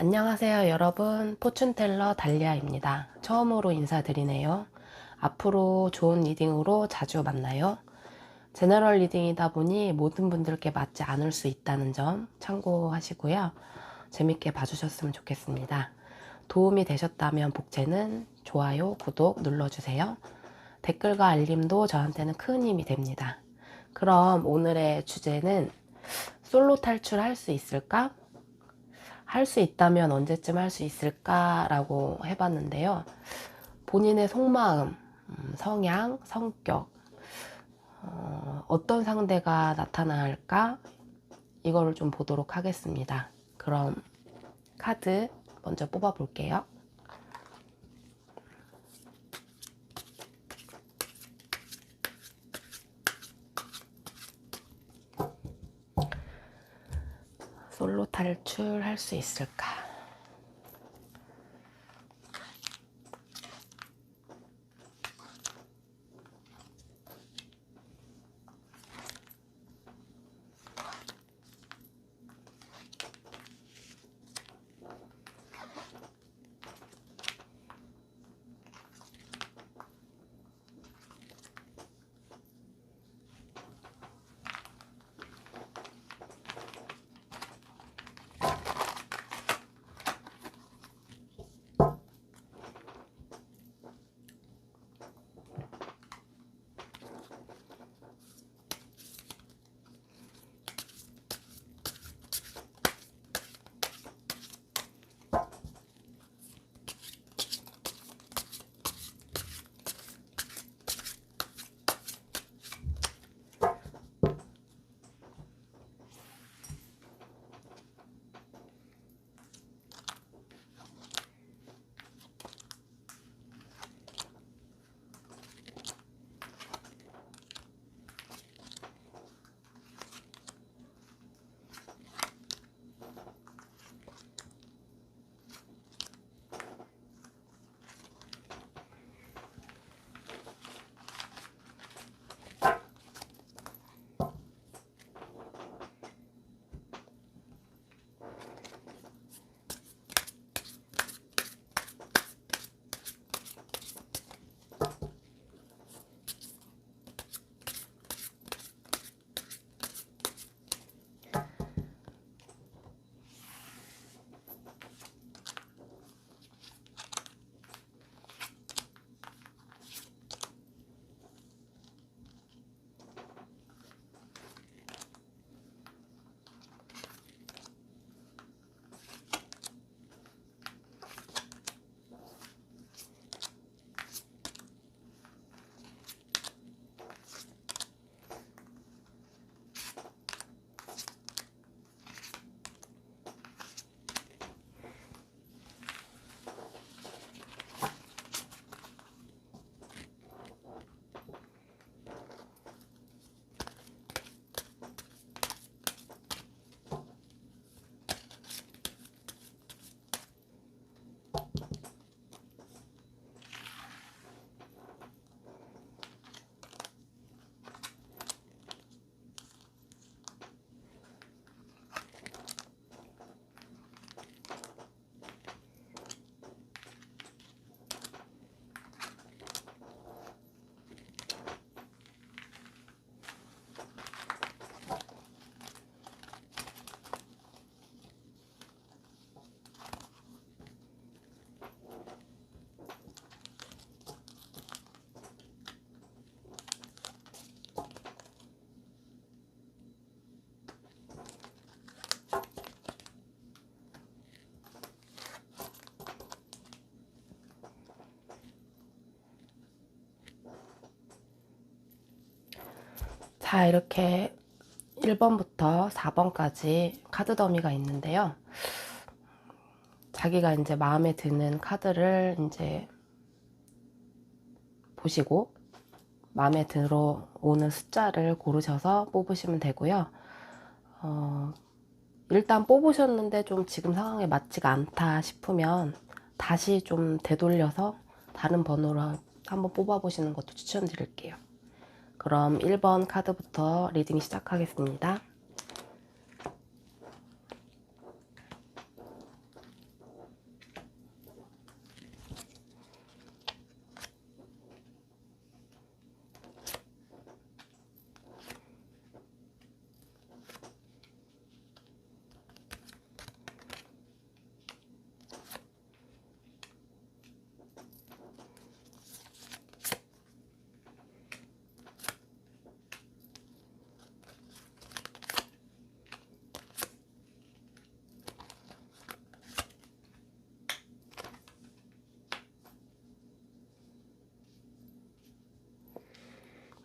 안녕하세요 여러분, 포춘텔러 달리아입니다. 처음으로 인사드리네요. 앞으로 좋은 리딩으로 자주 만나요. 제너럴 리딩이다 보니 모든 분들께 맞지 않을 수 있다는 점 참고하시고요. 재밌게 봐주셨으면 좋겠습니다. 도움이 되셨다면 복제는 좋아요, 구독 눌러주세요. 댓글과 알림도 저한테는 큰 힘이 됩니다. 그럼 오늘의 주제는 솔로 탈출할 수 있을까? 할 수 있다면 언제쯤 할 수 있을까라고 해봤는데요. 본인의 속마음, 성향, 성격, 어떤 상대가 나타날까? 이거를 좀 보도록 하겠습니다. 그럼 카드 먼저 뽑아 볼게요. 솔로 탈출할 수 있을까? 자, 이렇게 1번부터 4번까지 카드 더미가 있는데요. 자기가 이제 마음에 드는 카드를 이제 보시고 마음에 들어오는 숫자를 고르셔서 뽑으시면 되고요. 일단 뽑으셨는데 좀 지금 상황에 맞지가 않다 싶으면 다시 좀 되돌려서 다른 번호로 한번 뽑아보시는 것도 추천드릴게요. 그럼 1번 카드부터 리딩 시작하겠습니다.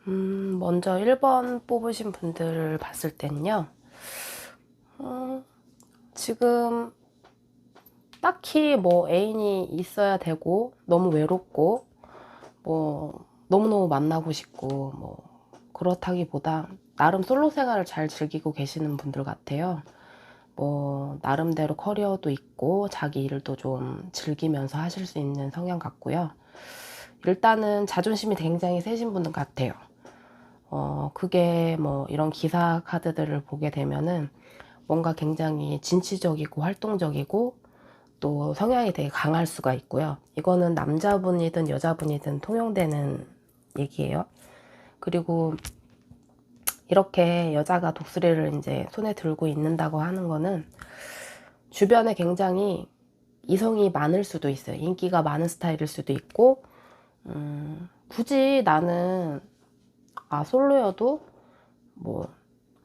먼저 1번 뽑으신 분들을 봤을 때는요, 지금 딱히 뭐 애인이 있어야 되고, 너무 외롭고, 뭐, 너무너무 만나고 싶고, 뭐, 그렇다기보다, 나름 솔로 생활을 잘 즐기고 계시는 분들 같아요. 뭐, 나름대로 커리어도 있고, 자기 일도 좀 즐기면서 하실 수 있는 성향 같고요. 일단은 자존심이 굉장히 세신 분 같아요. 그게 뭐 이런 기사 카드들을 보게 되면은 뭔가 굉장히 진취적이고 활동적이고 또 성향이 되게 강할 수가 있고요. 이거는 남자분이든 여자분이든 통용되는 얘기예요. 그리고 이렇게 여자가 독수리를 이제 손에 들고 있는다고 하는 거는 주변에 굉장히 이성이 많을 수도 있어요. 인기가 많은 스타일일 수도 있고, 굳이 나는 솔로여도 뭐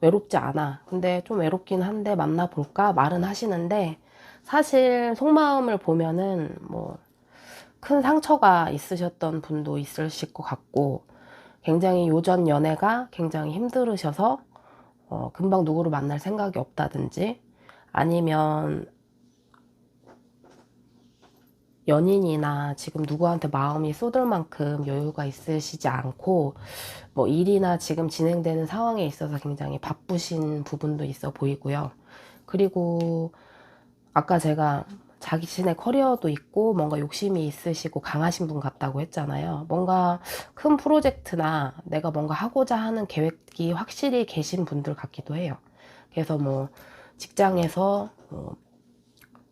외롭지 않아. 근데 좀 외롭긴 한데 만나볼까? 말은 하시는데 사실 속마음을 보면은 뭐 큰 상처가 있으셨던 분도 있으실 것 같고 굉장히 요전 연애가 굉장히 힘들으셔서 금방 누구를 만날 생각이 없다든지 아니면 연인이나 지금 누구한테 마음이 쏟을 만큼 여유가 있으시지 않고 뭐 일이나 지금 진행되는 상황에 있어서 굉장히 바쁘신 부분도 있어 보이고요. 그리고 아까 제가 자신의 커리어도 있고 뭔가 욕심이 있으시고 강하신 분 같다고 했잖아요. 뭔가 큰 프로젝트나 내가 뭔가 하고자 하는 계획이 확실히 계신 분들 같기도 해요. 그래서 뭐 직장에서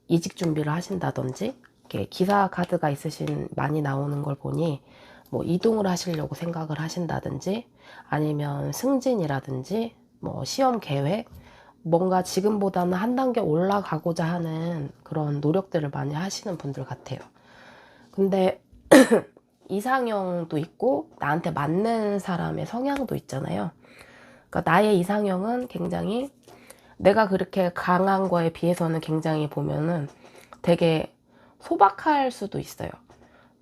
이직 준비를 하신다든지 이렇게 기사 카드가 있으신 많이 나오는 걸 보니 뭐 이동을 하시려고 생각을 하신다든지 아니면 승진이라든지 뭐 시험 계획 뭔가 지금보다는 한 단계 올라가고자 하는 그런 노력들을 많이 하시는 분들 같아요. 근데 이상형도 있고 나한테 맞는 사람의 성향도 있잖아요. 그러니까 나의 이상형은 굉장히 내가 그렇게 강한 거에 비해서는 굉장히 보면은 되게 소박할 수도 있어요.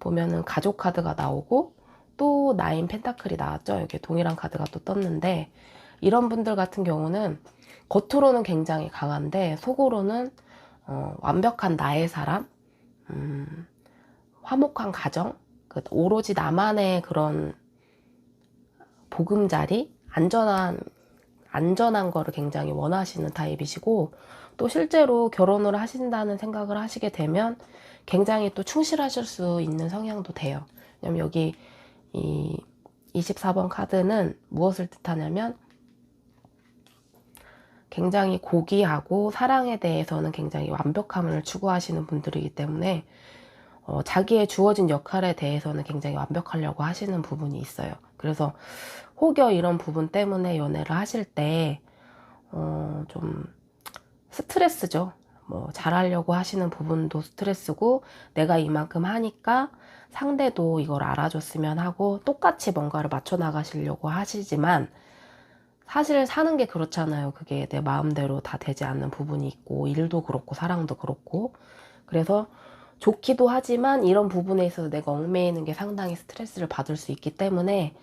보면은 가족 카드가 나오고 또 나인 펜타클이 나왔죠. 여기 동일한 카드가 또 떴는데 이런 분들 같은 경우는 겉으로는 굉장히 강한데 속으로는 완벽한 나의 사람, 화목한 가정, 오로지 나만의 그런 보금자리, 안전한 거를 굉장히 원하시는 타입이시고 또 실제로 결혼을 하신다는 생각을 하시게 되면 굉장히 또 충실하실 수 있는 성향도 돼요. 왜냐면 여기 이 24번 카드는 무엇을 뜻하냐면 굉장히 고귀하고 사랑에 대해서는 굉장히 완벽함을 추구하시는 분들이기 때문에 자기의 주어진 역할에 대해서는 굉장히 완벽하려고 하시는 부분이 있어요. 그래서 혹여 이런 부분 때문에 연애를 하실 때 좀 스트레스죠. 뭐 잘하려고 하시는 부분도 스트레스고 내가 이만큼 하니까 상대도 이걸 알아줬으면 하고 똑같이 뭔가를 맞춰 나가시려고 하시지만 사실 사는 게 그렇잖아요. 그게 내 마음대로 다 되지 않는 부분이 있고 일도 그렇고 사랑도 그렇고 그래서 좋기도 하지만 이런 부분에 있어서 내가 얽매이는 게 상당히 스트레스를 받을 수 있기 때문에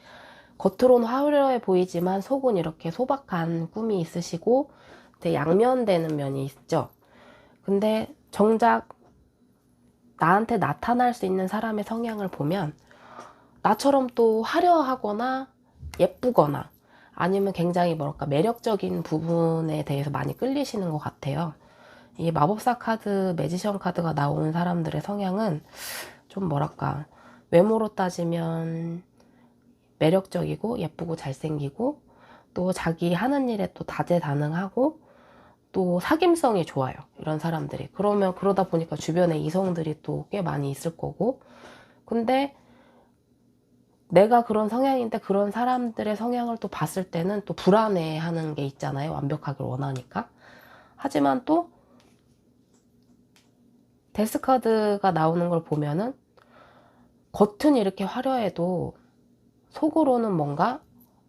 겉으로는 화려해 보이지만 속은 이렇게 소박한 꿈이 있으시고 되게 양면되는 면이 있죠. 근데 정작 나한테 나타날 수 있는 사람의 성향을 보면 나처럼 또 화려하거나 예쁘거나 아니면 굉장히 뭐랄까 매력적인 부분에 대해서 많이 끌리시는 것 같아요. 이 마법사 카드, 매지션 카드가 나오는 사람들의 성향은 좀 뭐랄까 외모로 따지면 매력적이고 예쁘고 잘생기고 또 자기 하는 일에 또 다재다능하고 또 사귐성이 좋아요. 이런 사람들이. 그러다 보니까 주변에 이성들이 또 꽤 많이 있을 거고 근데 내가 그런 성향인데 그런 사람들의 성향을 또 봤을 때는 또 불안해하는 게 있잖아요. 완벽하길 원하니까. 하지만 또 데스카드가 나오는 걸 보면은 겉은 이렇게 화려해도 속으로는 뭔가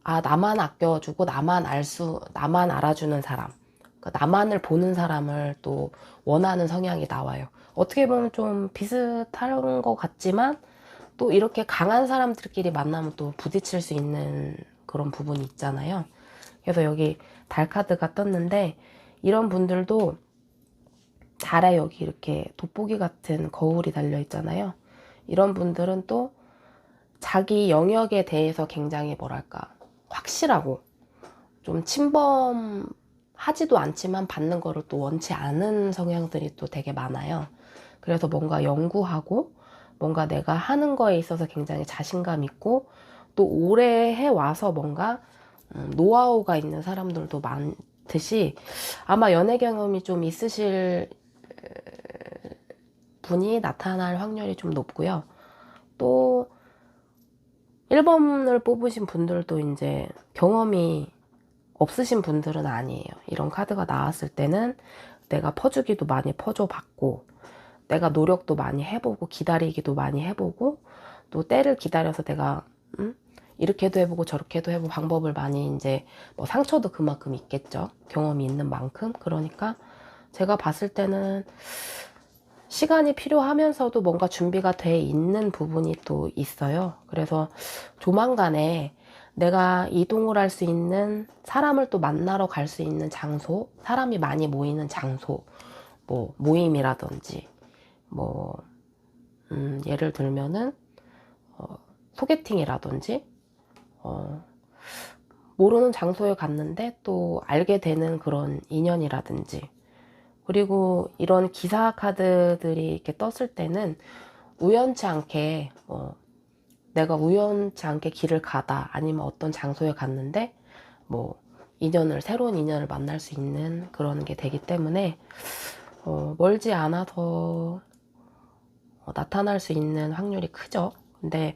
나만 아껴주고 나만 알아주는 사람, 나만을 보는 사람을 또 원하는 성향이 나와요. 어떻게 보면 좀 비슷한 것 같지만 또 이렇게 강한 사람들끼리 만나면 또 부딪힐 수 있는 그런 부분이 있잖아요. 그래서 여기 달 카드가 떴는데, 이런 분들도 달에 여기 이렇게 돋보기 같은 거울이 달려 있잖아요. 이런 분들은 또 자기 영역에 대해서 굉장히 뭐랄까 확실하고, 좀 침범하지도 않지만 받는 거를 또 원치 않은 성향들이 또 되게 많아요. 그래서 뭔가 연구하고 뭔가 내가 하는 거에 있어서 굉장히 자신감 있고, 또 오래 해와서 뭔가 노하우가 있는 사람들도 많듯이, 아마 연애 경험이 좀 있으실 분이 나타날 확률이 좀 높고요. 또 1번을 뽑으신 분들도 이제 경험이 없으신 분들은 아니에요. 이런 카드가 나왔을 때는 내가 퍼주기도 많이 퍼줘봤고, 내가 노력도 많이 해보고, 기다리기도 많이 해보고, 또 때를 기다려서 내가 이렇게도 해보고 저렇게도 해보고 방법을 많이, 이제 뭐 상처도 그만큼 있겠죠. 경험이 있는 만큼. 그러니까 제가 봤을 때는 시간이 필요하면서도 뭔가 준비가 돼 있는 부분이 또 있어요. 그래서 조만간에 내가 이동을 할 수 있는, 사람을 또 만나러 갈 수 있는 장소, 사람이 많이 모이는 장소, 뭐 모임이라든지, 뭐 예를 들면은 소개팅이라든지, 모르는 장소에 갔는데 또 알게 되는 그런 인연이라든지, 그리고 이런 기사 카드들이 이렇게 떴을 때는 우연치 않게, 내가 우연치 않게 길을 가다, 아니면 어떤 장소에 갔는데 뭐 새로운 인연을 만날 수 있는 그런 게 되기 때문에 멀지 않아서 나타날 수 있는 확률이 크죠. 근데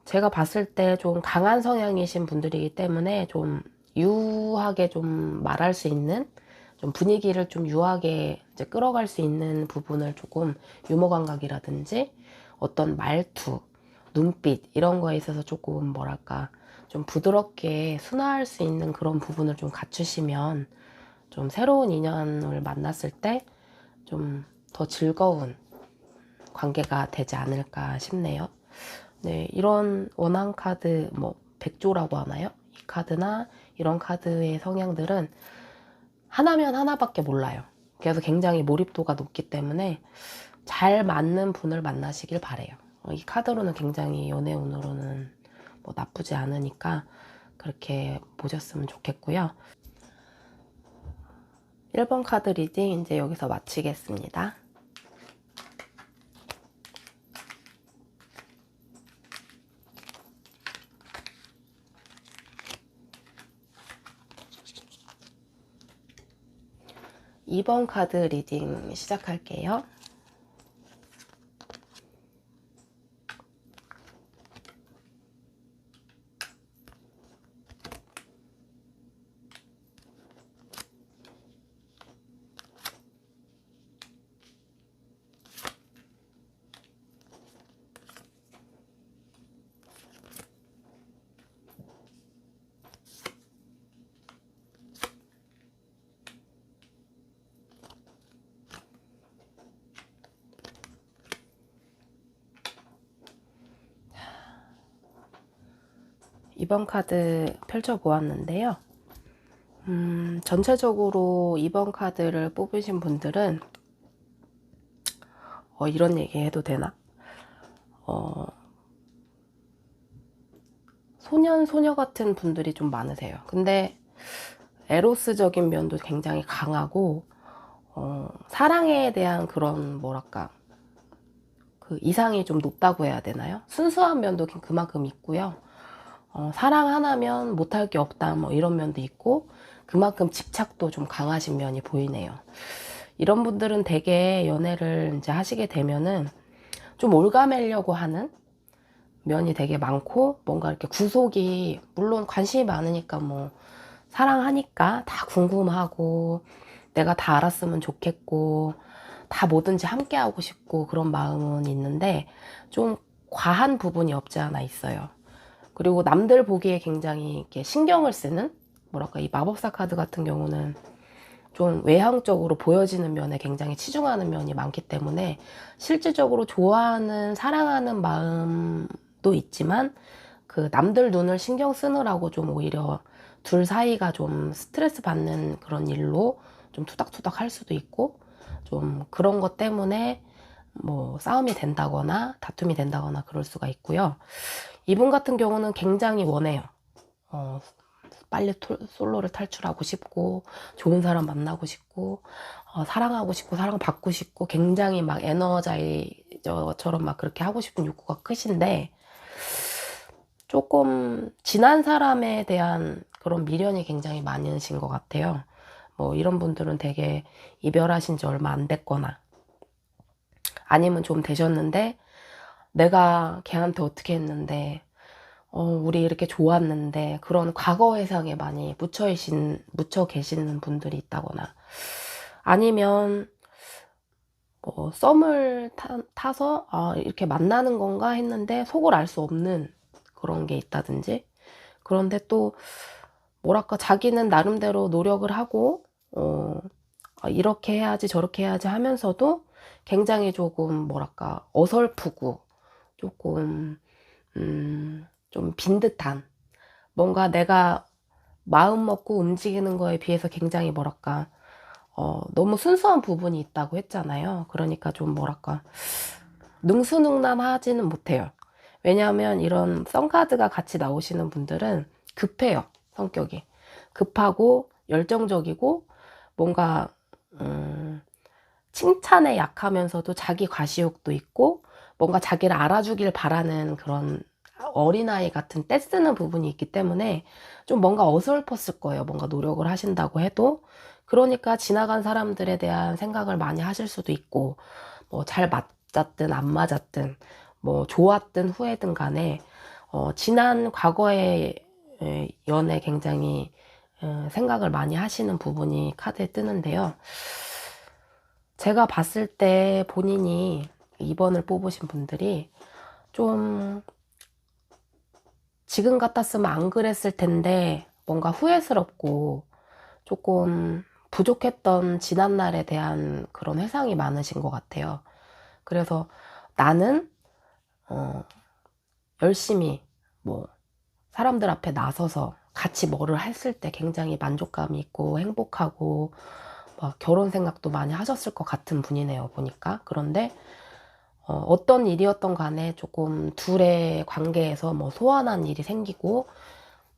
제가 봤을 때 좀 강한 성향이신 분들이기 때문에 좀 유하게 좀 말할 수 있는, 좀 분위기를 좀 유하게 이제 끌어갈 수 있는 부분을 조금, 유머 감각이라든지 어떤 말투, 눈빛 이런 거에 있어서 조금 뭐랄까 좀 부드럽게 순화할 수 있는 그런 부분을 좀 갖추시면, 좀 새로운 인연을 만났을 때 좀 더 즐거운 관계가 되지 않을까 싶네요. 네, 이런 원한 카드, 뭐 백조라고 하나요? 이 카드나 이런 카드의 성향들은 하나면 하나밖에 몰라요. 그래서 굉장히 몰입도가 높기 때문에 잘 맞는 분을 만나시길 바래요. 이 카드로는 굉장히 연애운으로는 뭐 나쁘지 않으니까 그렇게 보셨으면 좋겠고요. 1번 카드 리딩 이제 여기서 마치겠습니다. 2번 카드 리딩 시작할게요. 이번 카드 펼쳐보았는데요. 전체적으로 2번 카드를 뽑으신 분들은 이런 얘기 해도 되나? 소년, 소녀 같은 분들이 좀 많으세요. 근데 에로스적인 면도 굉장히 강하고, 사랑에 대한 그런 뭐랄까 그 이상이 좀 높다고 해야 되나요? 순수한 면도 그만큼 있고요. 사랑 하나면 못할 게 없다, 뭐 이런 면도 있고, 그만큼 집착도 좀 강하신 면이 보이네요. 이런 분들은 되게 연애를 이제 하시게 되면은 좀 올가매려고 하는 면이 되게 많고, 뭔가 이렇게 구속이, 물론 관심이 많으니까 뭐 사랑하니까 다 궁금하고, 내가 다 알았으면 좋겠고, 다 뭐든지 함께 하고 싶고, 그런 마음은 있는데 좀 과한 부분이 없지 않아 있어요. 그리고 남들 보기에 굉장히 이렇게 신경을 쓰는, 뭐랄까 이 마법사 카드 같은 경우는 좀 외향적으로 보여지는 면에 굉장히 치중하는 면이 많기 때문에 실질적으로 좋아하는, 사랑하는 마음도 있지만 그 남들 눈을 신경 쓰느라고 좀 오히려 둘 사이가 좀 스트레스 받는 그런 일로 좀 투닥투닥 할 수도 있고, 좀 그런 것 때문에 뭐 싸움이 된다거나 다툼이 된다거나 그럴 수가 있고요. 이분 같은 경우는 굉장히 원해요. 빨리 솔로를 탈출하고 싶고, 좋은 사람 만나고 싶고, 사랑하고 싶고, 사랑받고 싶고, 굉장히 막 에너자이저처럼 막 그렇게 하고 싶은 욕구가 크신데, 조금 지난 사람에 대한 그런 미련이 굉장히 많으신 것 같아요. 뭐 이런 분들은 되게 이별하신 지 얼마 안 됐거나, 아니면 좀 되셨는데, 내가 걔한테 어떻게 했는데, 우리 이렇게 좋았는데, 그런 과거 회상에 많이 묻혀 계시는 분들이 있다거나, 아니면 뭐 썸을 타서 이렇게 만나는 건가 했는데 속을 알 수 없는 그런 게 있다든지, 그런데 또 뭐랄까 자기는 나름대로 노력을 하고 이렇게 해야지 저렇게 해야지 하면서도 굉장히 조금 뭐랄까 어설프고 조금 좀 빈 듯한, 뭔가 내가 마음 먹고 움직이는 거에 비해서 굉장히 뭐랄까 너무 순수한 부분이 있다고 했잖아요. 그러니까 좀 뭐랄까 능수능란하지는 못해요. 왜냐하면 이런 썬카드가 같이 나오시는 분들은 급해요. 성격이 급하고 열정적이고, 뭔가 칭찬에 약하면서도 자기 과시욕도 있고, 뭔가 자기를 알아주길 바라는 그런 어린아이 같은 떼쓰는 부분이 있기 때문에 좀 뭔가 어설펐을 거예요. 뭔가 노력을 하신다고 해도. 그러니까 지나간 사람들에 대한 생각을 많이 하실 수도 있고, 뭐 잘 맞았든 안 맞았든 뭐 좋았든 후회든 간에 지난 과거의 연애 굉장히 생각을 많이 하시는 부분이 카드에 뜨는데요. 제가 봤을 때 본인이 2번을 뽑으신 분들이 좀 지금 같았으면 안 그랬을 텐데 뭔가 후회스럽고 조금 부족했던 지난날에 대한 그런 회상이 많으신 것 같아요. 그래서 나는 열심히 뭐 사람들 앞에 나서서 같이 뭐를 했을 때 굉장히 만족감이 있고 행복하고 막 결혼 생각도 많이 하셨을 것 같은 분이네요, 보니까. 그런데 어떤 일이었던 간에 조금 둘의 관계에서 뭐 소원한 일이 생기고,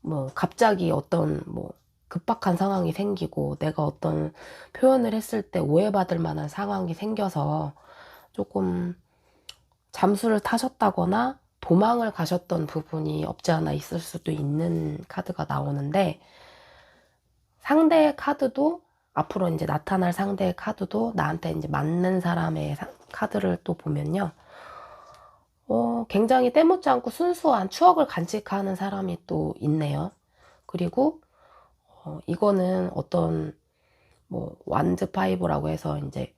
뭐 갑자기 어떤 뭐 급박한 상황이 생기고, 내가 어떤 표현을 했을 때 오해받을 만한 상황이 생겨서 조금 잠수를 타셨다거나 도망을 가셨던 부분이 없지 않아 있을 수도 있는 카드가 나오는데, 상대의 카드도, 앞으로 이제 나타날 상대의 카드도 나한테 이제 맞는 사람의 카드를 또 보면요. 굉장히 때묻지 않고 순수한 추억을 간직하는 사람이 또 있네요. 그리고 이거는 어떤 뭐 완즈 파이브라고 해서 이제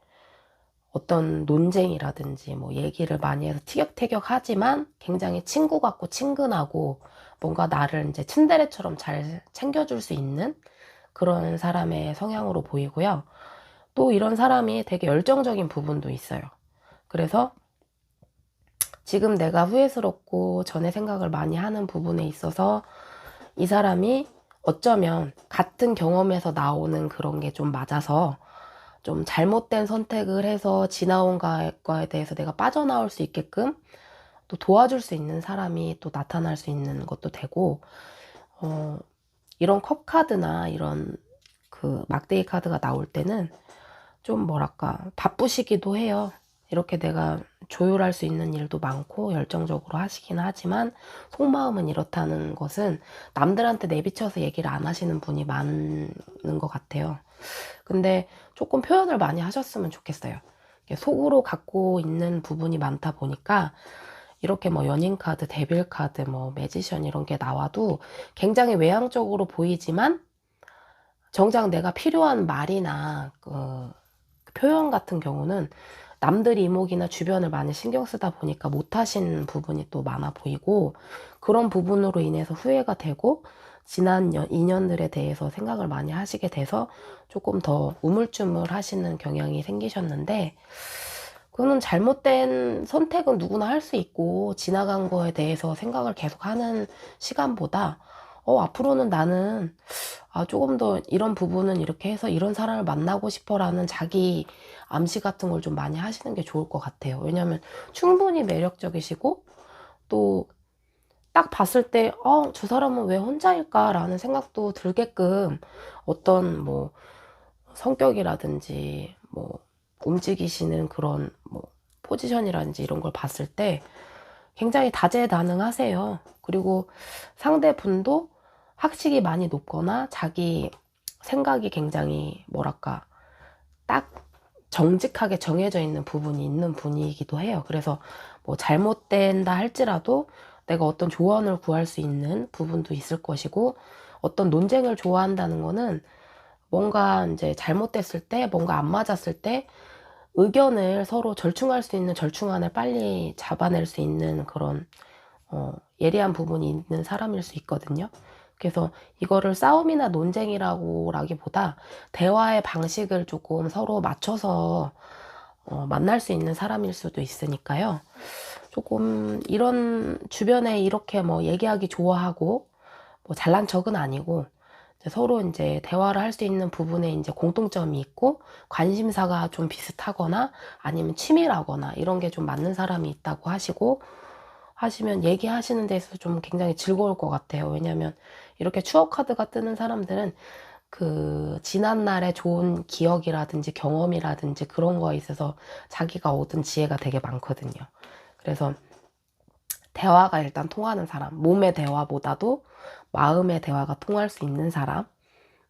어떤 논쟁이라든지 뭐 얘기를 많이 해서 티격태격 하지만 굉장히 친구 같고 친근하고, 뭔가 나를 이제 츤데레처럼 잘 챙겨줄 수 있는 그런 사람의 성향으로 보이고요. 또 이런 사람이 되게 열정적인 부분도 있어요. 그래서 지금 내가 후회스럽고 전에 생각을 많이 하는 부분에 있어서 이 사람이 어쩌면 같은 경험에서 나오는 그런 게 좀 맞아서 좀 잘못된 선택을 해서 지나온 거에 대해서 내가 빠져나올 수 있게끔 또 도와줄 수 있는 사람이 또 나타날 수 있는 것도 되고, 이런 컵 카드나 이런 그 막대기 카드가 나올 때는 좀 뭐랄까 바쁘시기도 해요. 이렇게 내가 조율할 수 있는 일도 많고 열정적으로 하시긴 하지만 속마음은 이렇다는 것은 남들한테 내비쳐서 얘기를 안 하시는 분이 많은 것 같아요. 근데 조금 표현을 많이 하셨으면 좋겠어요. 속으로 갖고 있는 부분이 많다 보니까 이렇게 뭐 연인 카드, 데빌 카드, 뭐 매지션 이런 게 나와도 굉장히 외향적으로 보이지만 정작 내가 필요한 말이나 그 표현 같은 경우는 남들 이목이나 주변을 많이 신경 쓰다 보니까 못하신 부분이 또 많아 보이고, 그런 부분으로 인해서 후회가 되고 지난 인연들에 대해서 생각을 많이 하시게 돼서 조금 더 우물쭈물 하시는 경향이 생기셨는데, 그거는 잘못된 선택은 누구나 할 수 있고, 지나간 거에 대해서 생각을 계속 하는 시간보다 앞으로는 나는 조금 더 이런 부분은 이렇게 해서 이런 사람을 만나고 싶어라는 자기 암시 같은 걸 좀 많이 하시는 게 좋을 것 같아요. 왜냐면 충분히 매력적이시고, 또 딱 봤을 때 저 사람은 왜 혼자일까라는 생각도 들게끔 어떤 뭐 성격이라든지 뭐 움직이시는 그런 뭐 포지션이라든지 이런 걸 봤을 때 굉장히 다재다능하세요. 그리고 상대분도 학식이 많이 높거나 자기 생각이 굉장히 뭐랄까 딱 정직하게 정해져 있는 부분이 있는 분이기도 해요. 그래서 뭐 잘못된다 할지라도 내가 어떤 조언을 구할 수 있는 부분도 있을 것이고, 어떤 논쟁을 좋아한다는 거는 뭔가 이제 잘못됐을 때, 뭔가 안 맞았을 때 의견을 서로 절충할 수 있는 절충안을 빨리 잡아낼 수 있는 그런 예리한 부분이 있는 사람일 수 있거든요. 그래서 이거를 싸움이나 논쟁이라고라기보다 대화의 방식을 조금 서로 맞춰서 만날 수 있는 사람일 수도 있으니까요. 조금 이런 주변에 이렇게 뭐 얘기하기 좋아하고 뭐 잘난 척은 아니고 이제 서로 이제 대화를 할 수 있는 부분에 이제 공통점이 있고 관심사가 좀 비슷하거나 아니면 치밀하거나 이런 게 좀 맞는 사람이 있다고 하시면 얘기하시는 데서 좀 굉장히 즐거울 것 같아요. 왜냐면 이렇게 추억 카드가 뜨는 사람들은 그 지난날의 좋은 기억이라든지 경험이라든지 그런 거에 있어서 자기가 얻은 지혜가 되게 많거든요. 그래서 대화가 일단 통하는 사람, 몸의 대화보다도 마음의 대화가 통할 수 있는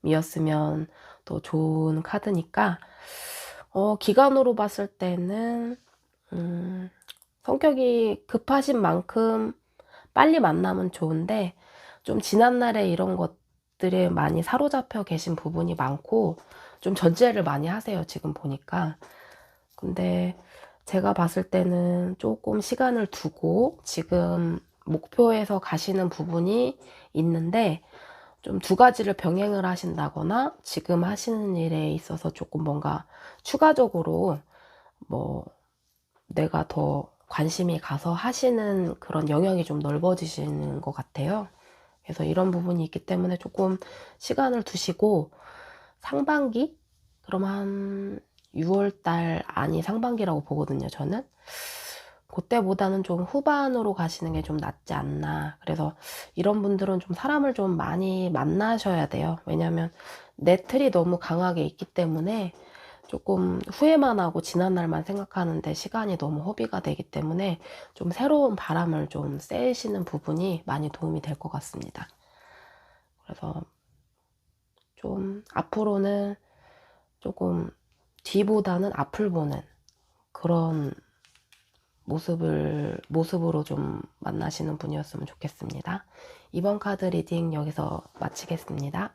사람이었으면 또 좋은 카드니까, 기간으로 봤을 때는 성격이 급하신 만큼 빨리 만나면 좋은데, 좀 지난날에 이런 것들에 많이 사로잡혀 계신 부분이 많고 좀 전제를 많이 하세요, 지금 보니까. 근데 제가 봤을 때는 조금 시간을 두고 지금 목표에서 가시는 부분이 있는데, 좀 두 가지를 병행을 하신다거나 지금 하시는 일에 있어서 조금 뭔가 추가적으로 뭐 내가 더 관심이 가서 하시는 그런 영역이 좀 넓어지시는 것 같아요. 그래서 이런 부분이 있기 때문에 조금 시간을 두시고 상반기? 그럼 한 6월달 안이 상반기라고 보거든요, 저는. 그때보다는 좀 후반으로 가시는 게 좀 낫지 않나. 그래서 이런 분들은 좀 사람을 좀 많이 만나셔야 돼요. 왜냐면 내 틀이 너무 강하게 있기 때문에 조금 후회만 하고 지난 날만 생각하는데 시간이 너무 허비가 되기 때문에 좀 새로운 바람을 좀 쐬시는 부분이 많이 도움이 될 것 같습니다. 그래서 좀 앞으로는 조금 뒤보다는 앞을 보는 그런 모습으로 좀 만나시는 분이었으면 좋겠습니다. 이번 카드 리딩 여기서 마치겠습니다.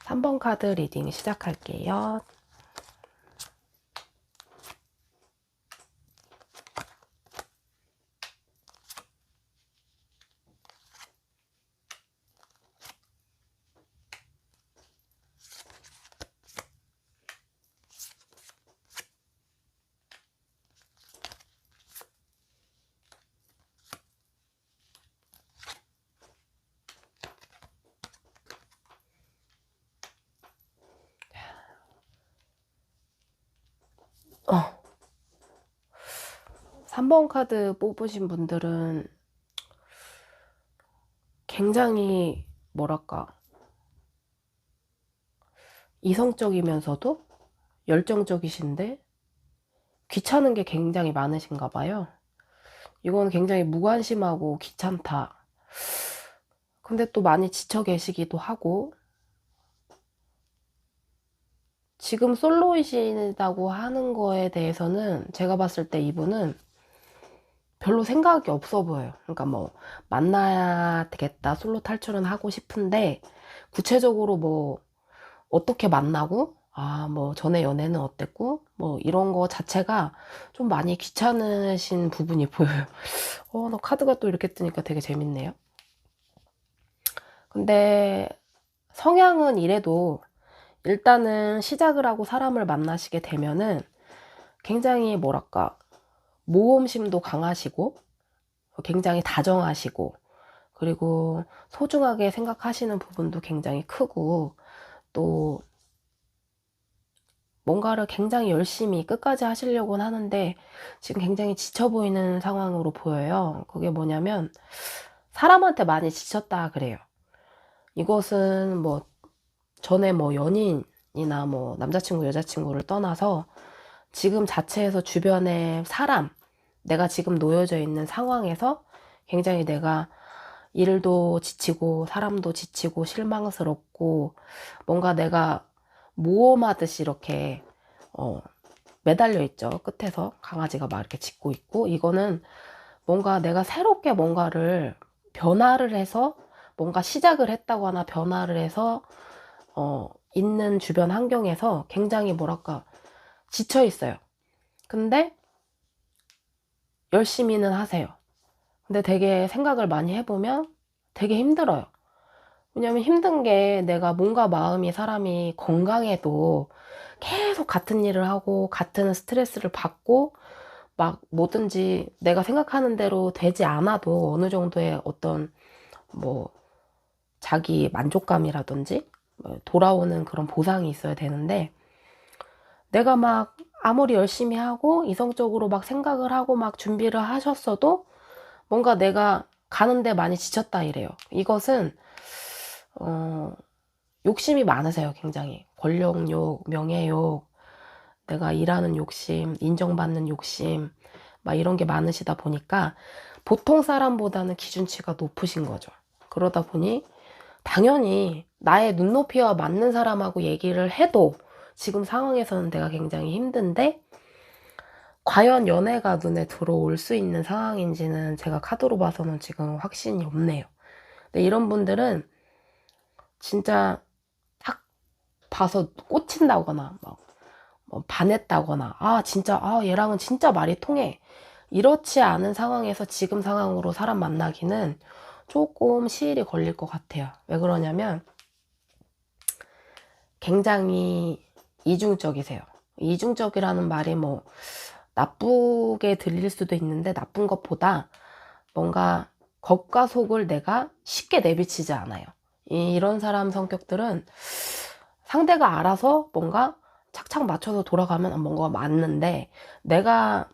삼 번 카드 리딩 시작할게요. 어, 3번 카드 뽑으신 분들은 굉장히 뭐랄까 이성적이면서도 열정적이신데 귀찮은 게 굉장히 많으신가 봐요. 이건 굉장히 무관심하고 귀찮다. 근데 또 많이 지쳐 계시기도 하고, 지금 솔로이시다고 하는 거에 대해서는 제가 봤을 때 이분은 별로 생각이 없어 보여요. 그러니까 뭐 만나야 되겠다, 솔로 탈출은 하고 싶은데 구체적으로 뭐 어떻게 만나고 아, 뭐 전에 연애는 어땠고 뭐 이런 거 자체가 좀 많이 귀찮으신 부분이 보여요. 너 카드가 또 이렇게 뜨니까 되게 재밌네요. 근데 성향은 이래도 일단은 시작을 하고 사람을 만나시게 되면은 굉장히 뭐랄까 모험심도 강하시고 굉장히 다정하시고 그리고 소중하게 생각하시는 부분도 굉장히 크고 또 뭔가를 굉장히 열심히 끝까지 하시려고는 하는데 지금 굉장히 지쳐 보이는 상황으로 보여요. 그게 뭐냐면 사람한테 많이 지쳤다 그래요. 이것은 뭐 전에 뭐 연인이나 뭐 남자친구 여자친구를 떠나서 지금 자체에서 주변의 사람, 내가 지금 놓여져 있는 상황에서 굉장히 내가 일도 지치고 사람도 지치고 실망스럽고 뭔가 내가 모험하듯이 이렇게 매달려 있죠. 끝에서 강아지가 막 이렇게 짖고 있고 이거는 뭔가 내가 새롭게 뭔가를 변화를 해서 뭔가 시작을 했다거나 변화를 해서 있는 주변 환경에서 굉장히 뭐랄까 지쳐 있어요. 근데 열심히는 하세요. 근데 되게 생각을 많이 해보면 되게 힘들어요. 왜냐면 힘든 게 내가 뭔가 마음이 사람이 건강해도 계속 같은 일을 하고 같은 스트레스를 받고 막 뭐든지 내가 생각하는 대로 되지 않아도 어느 정도의 어떤 뭐 자기 만족감이라든지 돌아오는 그런 보상이 있어야 되는데 내가 막 아무리 열심히 하고 이성적으로 막 생각을 하고 막 준비를 하셨어도 뭔가 내가 가는데 많이 지쳤다 이래요. 이것은 욕심이 많으세요. 굉장히 권력욕, 명예욕, 내가 일하는 욕심, 인정받는 욕심 막 이런 게 많으시다 보니까 보통 사람보다는 기준치가 높으신 거죠. 그러다 보니 당연히 나의 눈높이와 맞는 사람하고 얘기를 해도 지금 상황에서는 내가 굉장히 힘든데 과연 연애가 눈에 들어올 수 있는 상황인지는 제가 카드로 봐서는 지금 확신이 없네요. 근데 이런 분들은 진짜 딱 봐서 꽂힌다거나 막 반했다거나 진짜 얘랑은 진짜 말이 통해 이렇지 않은 상황에서 지금 상황으로 사람 만나기는 조금 시일이 걸릴 것 같아요. 왜 그러냐면 굉장히 이중적이세요. 이중적이라는 말이 뭐 나쁘게 들릴 수도 있는데 나쁜 것보다 뭔가 겉과 속을 내가 쉽게 내비치지 않아요. 이런 사람 성격들은 상대가 알아서 뭔가 착착 맞춰서 돌아가면 뭔가 맞는데 내가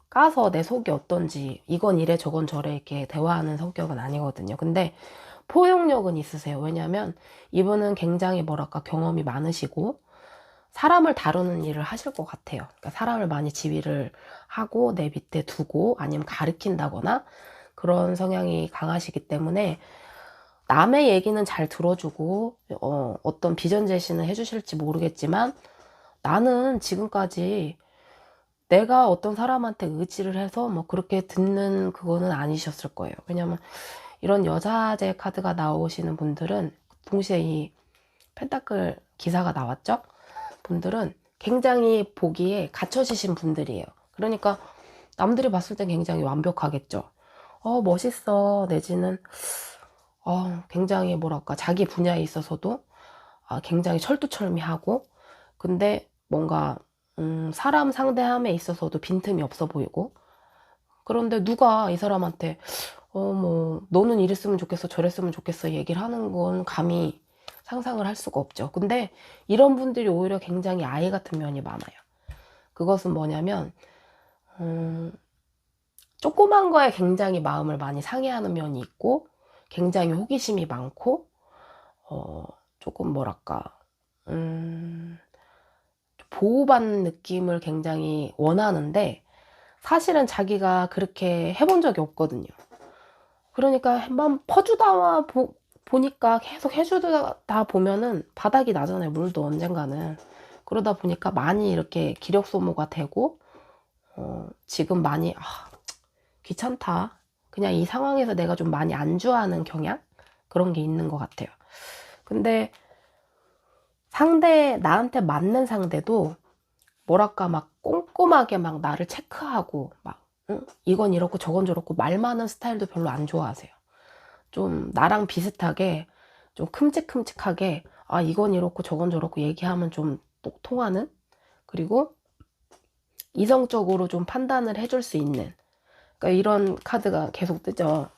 까서 내 속이 어떤지 이건 이래 저건 저래 이렇게 대화하는 성격은 아니거든요. 근데 포용력은 있으세요. 왜냐면 이분은 굉장히 뭐랄까 경험이 많으시고 사람을 다루는 일을 하실 것 같아요. 그러니까 사람을 많이 지휘를 하고 내 밑에 두고 아니면 가르친다거나 그런 성향이 강하시기 때문에 남의 얘기는 잘 들어주고 어떤 비전 제시는 해주실지 모르겠지만 나는 지금까지 내가 어떤 사람한테 의지를 해서 뭐 그렇게 듣는 그거는 아니셨을 거예요. 왜냐면 이런 여자제 카드가 나오시는 분들은 동시에 이 펜타클 기사가 나왔죠? 분들은 굉장히 보기에 갖춰지신 분들이에요. 그러니까 남들이 봤을 땐 굉장히 완벽하겠죠. 멋있어. 내지는 굉장히 뭐랄까 자기 분야에 있어서도 굉장히 철두철미하고 근데 뭔가 사람 상대함에 있어서도 빈틈이 없어 보이고 그런데 누가 이 사람한테 뭐 너는 이랬으면 좋겠어 저랬으면 좋겠어 얘기를 하는 건 감히 상상을 할 수가 없죠. 근데 이런 분들이 오히려 굉장히 아이 같은 면이 많아요. 그것은 뭐냐면 조그만 거에 굉장히 마음을 많이 상해하는 면이 있고 굉장히 호기심이 많고 조금 뭐랄까 보호받는 느낌을 굉장히 원하는데 사실은 자기가 그렇게 해본 적이 없거든요. 그러니까 한번 퍼주다 보니까 계속 해주다 보면은 바닥이 나잖아요. 물도 언젠가는. 그러다 보니까 많이 이렇게 기력 소모가 되고 지금 많이 귀찮다. 그냥 이 상황에서 내가 좀 많이 안주하는 경향? 그런 게 있는 것 같아요. 근데 나한테 맞는 상대도 뭐랄까 막 꼼꼼하게 막 나를 체크하고 막 응? 이건 이렇고 저건 저렇고 말 많은 스타일도 별로 안 좋아하세요. 좀 나랑 비슷하게 좀 큼직큼직하게 아 이건 이렇고 저건 저렇고 얘기하면 좀 똑 통하는, 그리고 이성적으로 좀 판단을 해줄 수 있는, 그러니까 이런 카드가 계속 뜨죠.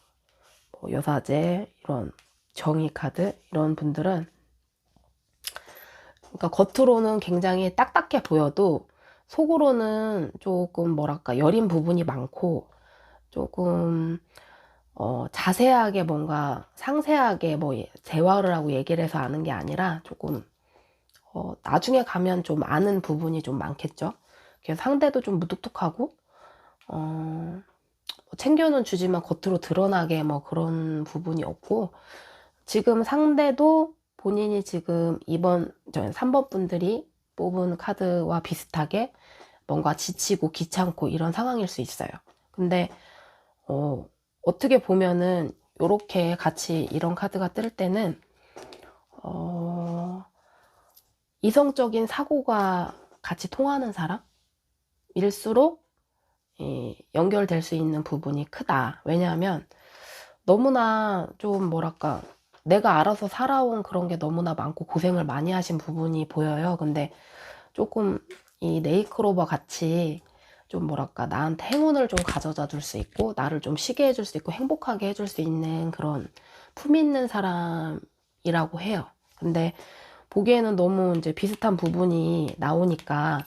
뭐 여사제, 이런 정의 카드, 이런 분들은 그러니까 겉으로는 굉장히 딱딱해 보여도 속으로는 조금 뭐랄까 여린 부분이 많고, 조금 자세하게 뭔가 상세하게 뭐 대화를 하고 얘기를 해서 아는 게 아니라 조금 나중에 가면 좀 아는 부분이 좀 많겠죠. 그래서 상대도 좀 무뚝뚝하고 챙겨는 주지만 겉으로 드러나게 뭐 그런 부분이 없고, 지금 상대도 본인이 지금 이번 3번 분들이 뽑은 카드와 비슷하게 뭔가 지치고 귀찮고 이런 상황일 수 있어요. 근데 어떻게 보면은 요렇게 같이 이런 카드가 뜰 때는 이성적인 사고가 같이 통하는 사람일수록 연결될 수 있는 부분이 크다. 왜냐하면 너무나 좀 뭐랄까 내가 알아서 살아온 그런 게 너무나 많고 고생을 많이 하신 부분이 보여요. 근데 조금 이 네이크로버 같이 좀 뭐랄까 나한테 행운을 좀 가져다 줄 수 있고 나를 좀 쉬게 해줄 수 있고 행복하게 해줄 수 있는 그런 품 있는 사람이라고 해요. 근데 보기에는 너무 이제 비슷한 부분이 나오니까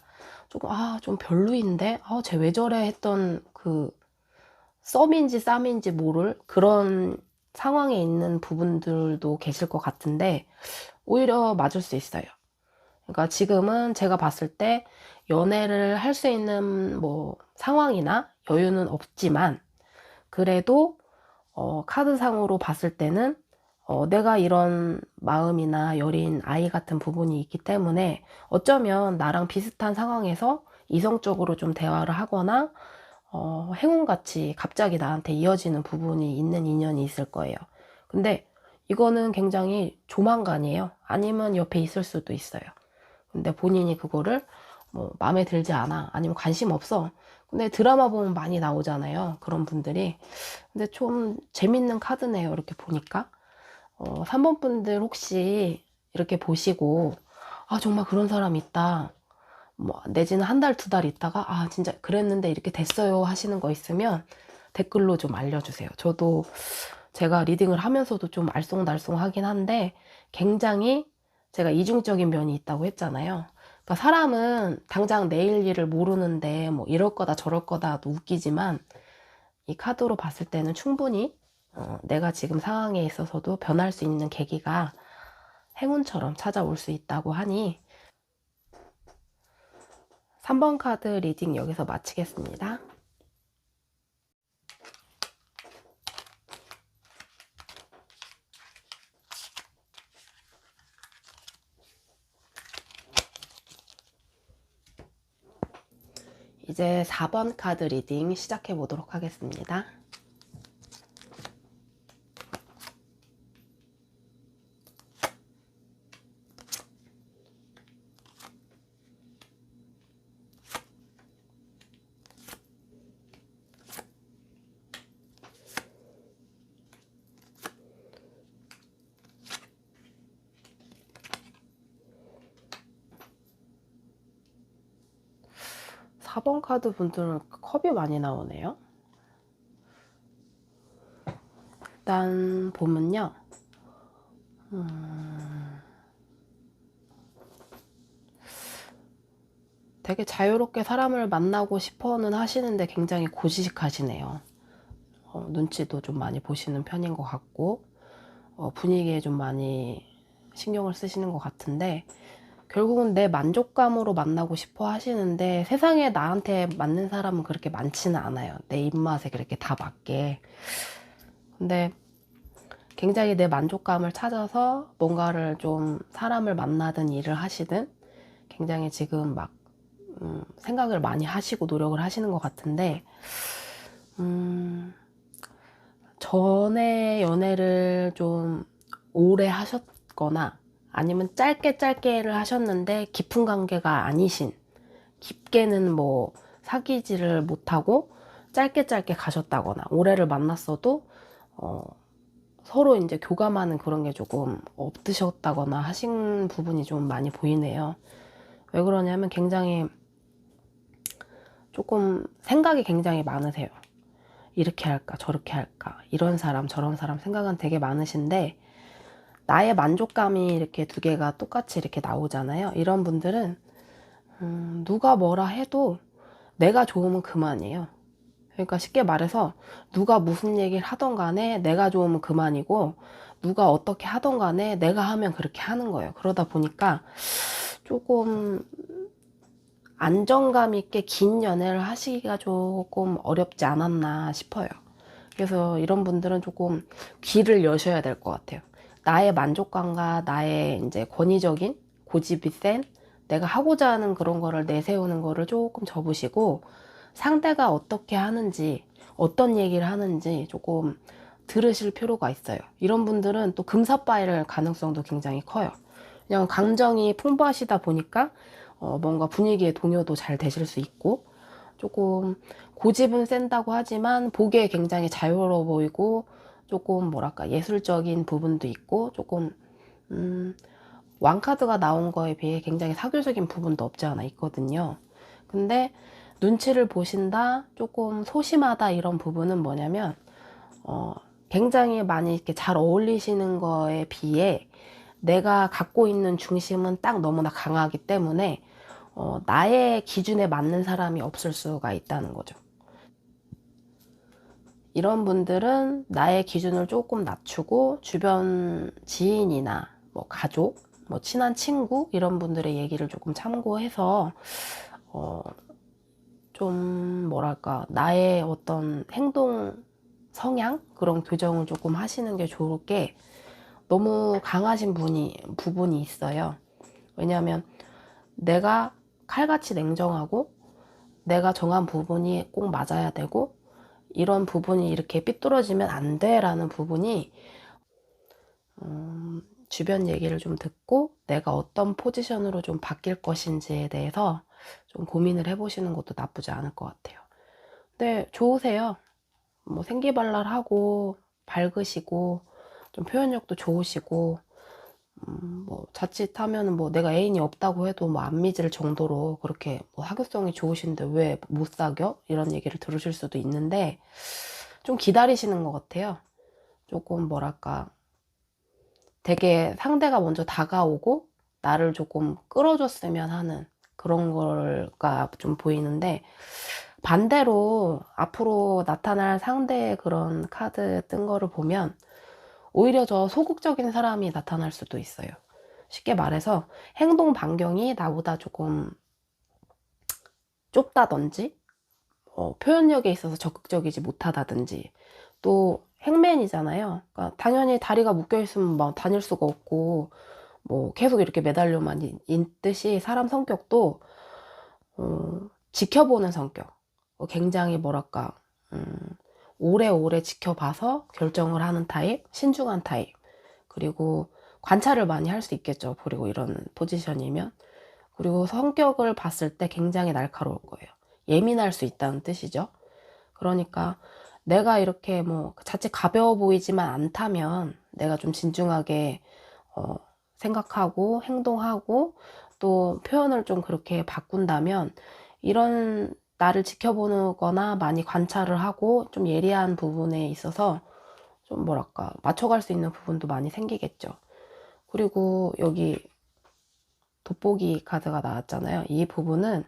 조금 좀 별로인데 쟤 왜 저래 했던 그 썸인지 쌈인지 모를 그런 상황에 있는 부분들도 계실 것 같은데 오히려 맞을 수 있어요. 그러니까 지금은 제가 봤을 때 연애를 할 수 있는 뭐 상황이나 여유는 없지만, 그래도 카드상으로 봤을 때는 내가 이런 마음이나 여린 아이 같은 부분이 있기 때문에 어쩌면 나랑 비슷한 상황에서 이성적으로 좀 대화를 하거나 행운같이 갑자기 나한테 이어지는 부분이 있는 인연이 있을 거예요. 근데 이거는 굉장히 조만간이에요. 아니면 옆에 있을 수도 있어요. 근데 본인이 그거를 뭐 마음에 들지 않아, 아니면 관심 없어. 근데 드라마 보면 많이 나오잖아요, 그런 분들이. 근데 좀 재밌는 카드네요, 이렇게 보니까. 3번 분들 혹시 이렇게 보시고 정말 그런 사람 있다, 뭐 내지는 한 달, 두 달 있다가 진짜 그랬는데 이렇게 됐어요 하시는 거 있으면 댓글로 좀 알려주세요. 저도 제가 리딩을 하면서도 좀 알쏭달쏭하긴 한데 굉장히 제가 이중적인 면이 있다고 했잖아요. 그러니까 사람은 당장 내일 일을 모르는데 뭐 이럴 거다 저럴 거다도 웃기지만, 이 카드로 봤을 때는 충분히 내가 지금 상황에 있어서도 변할 수 있는 계기가 행운처럼 찾아올 수 있다고 하니 3번 카드 리딩 여기서 마치겠습니다. 이제 4번 카드 리딩 시작해 보도록 하겠습니다. 4번 카드 분들은 컵이 많이 나오네요. 일단 보면요, 되게 자유롭게 사람을 만나고 싶어는 하시는데 굉장히 고지식하시네요. 눈치도 좀 많이 보시는 편인 것 같고 분위기에 좀 많이 신경을 쓰시는 것 같은데, 결국은 내 만족감으로 만나고 싶어 하시는데 세상에 나한테 맞는 사람은 그렇게 많지는 않아요. 내 입맛에 그렇게 다 맞게. 근데 굉장히 내 만족감을 찾아서 뭔가를 좀 사람을 만나든 일을 하시든 굉장히 지금 막 생각을 많이 하시고 노력을 하시는 것 같은데, 전에 연애를 좀 오래 하셨거나 아니면 짧게 짧게를 하셨는데 깊은 관계가 아니신, 깊게는 뭐 사귀지를 못하고 짧게 짧게 가셨다거나, 오래를 만났어도 서로 이제 교감하는 그런 게 조금 없으셨다거나 하신 부분이 좀 많이 보이네요. 왜 그러냐면 굉장히 조금 생각이 굉장히 많으세요. 이렇게 할까 저렇게 할까, 이런 사람 저런 사람 생각은 되게 많으신데, 나의 만족감이 이렇게 두 개가 똑같이 이렇게 나오잖아요. 이런 분들은 누가 뭐라 해도 내가 좋으면 그만이에요. 그러니까 쉽게 말해서 누가 무슨 얘기를 하던 간에 내가 좋으면 그만이고, 누가 어떻게 하던 간에 내가 하면 그렇게 하는 거예요. 그러다 보니까 조금 안정감 있게 긴 연애를 하시기가 조금 어렵지 않았나 싶어요. 그래서 이런 분들은 조금 귀를 여셔야 될 것 같아요. 나의 만족감과 나의 이제 권위적인 고집이 센, 내가 하고자 하는 그런 거를 내세우는 거를 조금 접으시고, 상대가 어떻게 하는지, 어떤 얘기를 하는지 조금 들으실 필요가 있어요. 이런 분들은 또 금사빠일 가능성도 굉장히 커요. 그냥 감정이 풍부하시다 보니까 뭔가 분위기의 동요도 잘 되실 수 있고, 조금 고집은 센다고 하지만 보기에 굉장히 자유로워 보이고, 조금 뭐랄까 예술적인 부분도 있고, 조금 왕카드가 나온 거에 비해 굉장히 사교적인 부분도 없지 않아 있거든요. 근데 눈치를 보신다, 조금 소심하다, 이런 부분은 뭐냐면 굉장히 많이 이렇게 잘 어울리시는 거에 비해 내가 갖고 있는 중심은 딱 너무나 강하기 때문에 나의 기준에 맞는 사람이 없을 수가 있다는 거죠. 이런 분들은 나의 기준을 조금 낮추고 주변 지인이나 뭐 가족, 뭐 친한 친구, 이런 분들의 얘기를 조금 참고해서 어, 좀 뭐랄까 나의 어떤 행동 성향 그런 교정을 조금 하시는 게 좋을 게, 너무 강하신 부분이 있어요. 왜냐하면 내가 칼같이 냉정하고 내가 정한 부분이 꼭 맞아야 되고, 이런 부분이 이렇게 삐뚤어지면 안 돼라는 부분이 주변 얘기를 좀 듣고 내가 어떤 포지션으로 좀 바뀔 것인지에 대해서 좀 고민을 해보시는 것도 나쁘지 않을 것 같아요. 근데 좋으세요. 뭐 생기발랄하고 밝으시고 좀 표현력도 좋으시고, 뭐 자칫하면 뭐 내가 애인이 없다고 해도 뭐 안 믿을 정도로 그렇게 뭐 사교성이 좋으신데 왜 못 사겨? 이런 얘기를 들으실 수도 있는데, 좀 기다리시는 것 같아요. 조금 뭐랄까 되게 상대가 먼저 다가오고 나를 조금 끌어줬으면 하는 그런 걸가 좀 보이는데, 반대로 앞으로 나타날 상대의 그런 카드 뜬 거를 보면 오히려 저 소극적인 사람이 나타날 수도 있어요. 쉽게 말해서 행동 반경이 나보다 조금 좁다든지, 표현력에 있어서 적극적이지 못하다든지, 또 행맨이잖아요. 그러니까 당연히 다리가 묶여 있으면 막 다닐 수가 없고 뭐 계속 이렇게 매달려만 있듯이, 사람 성격도 지켜보는 성격, 굉장히 뭐랄까 오래오래 지켜봐서 결정을 하는 타입, 신중한 타입, 그리고 관찰을 많이 할 수 있겠죠. 그리고 이런 포지션이면. 그리고 성격을 봤을 때 굉장히 날카로울 거예요. 예민할 수 있다는 뜻이죠. 그러니까 내가 이렇게 뭐 자칫 가벼워 보이지만 않다면, 내가 좀 진중하게 생각하고 행동하고 또 표현을 좀 그렇게 바꾼다면, 이런 나를 지켜보거나 많이 관찰을 하고 좀 예리한 부분에 있어서 좀 뭐랄까 맞춰갈 수 있는 부분도 많이 생기겠죠. 그리고 여기 돋보기 카드가 나왔잖아요. 이 부분은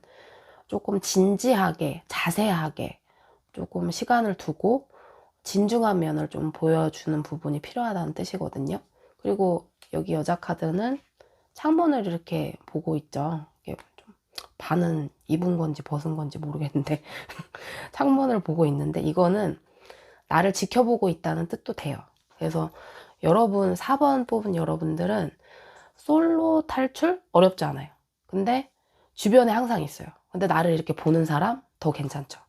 조금 진지하게 자세하게 조금 시간을 두고 진중한 면을 좀 보여주는 부분이 필요하다는 뜻이거든요. 그리고 여기 여자 카드는 창문을 이렇게 보고 있죠. 이게 좀 반은 입은 건지 벗은 건지 모르겠는데 창문을 보고 있는데, 이거는 나를 지켜보고 있다는 뜻도 돼요. 그래서 여러분 4번 뽑은 여러분들은 솔로 탈출 어렵지 않아요. 근데 주변에 항상 있어요. 근데 나를 이렇게 보는 사람 더 괜찮죠.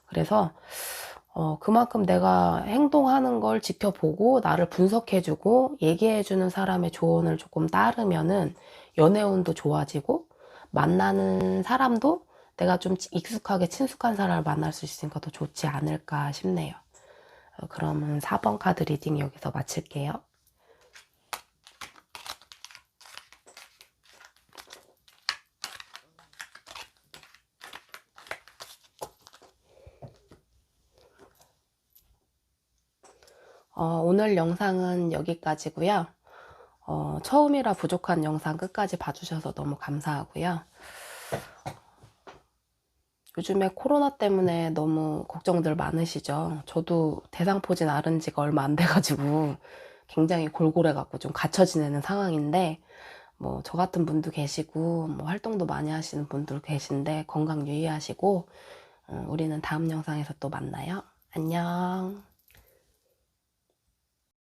그래서 그만큼 내가 행동하는 걸 지켜보고 나를 분석해주고 얘기해주는 사람의 조언을 조금 따르면은 연애운도 좋아지고 만나는 사람도 내가 좀 익숙하게 친숙한 사람을 만날 수 있으니까 더 좋지 않을까 싶네요. 그러면 4번 카드 리딩 여기서 마칠게요. 오늘 영상은 여기까지고요. 처음이라 부족한 영상 끝까지 봐주셔서 너무 감사하고요. 요즘에 코로나 때문에 너무 걱정들 많으시죠? 저도 대상포진 앓은 지가 얼마 안 돼가지고 굉장히 골골해갖고 좀 갇혀 지내는 상황인데, 뭐 저 같은 분도 계시고 뭐 활동도 많이 하시는 분들 계신데 건강 유의하시고 우리는 다음 영상에서 또 만나요. 안녕.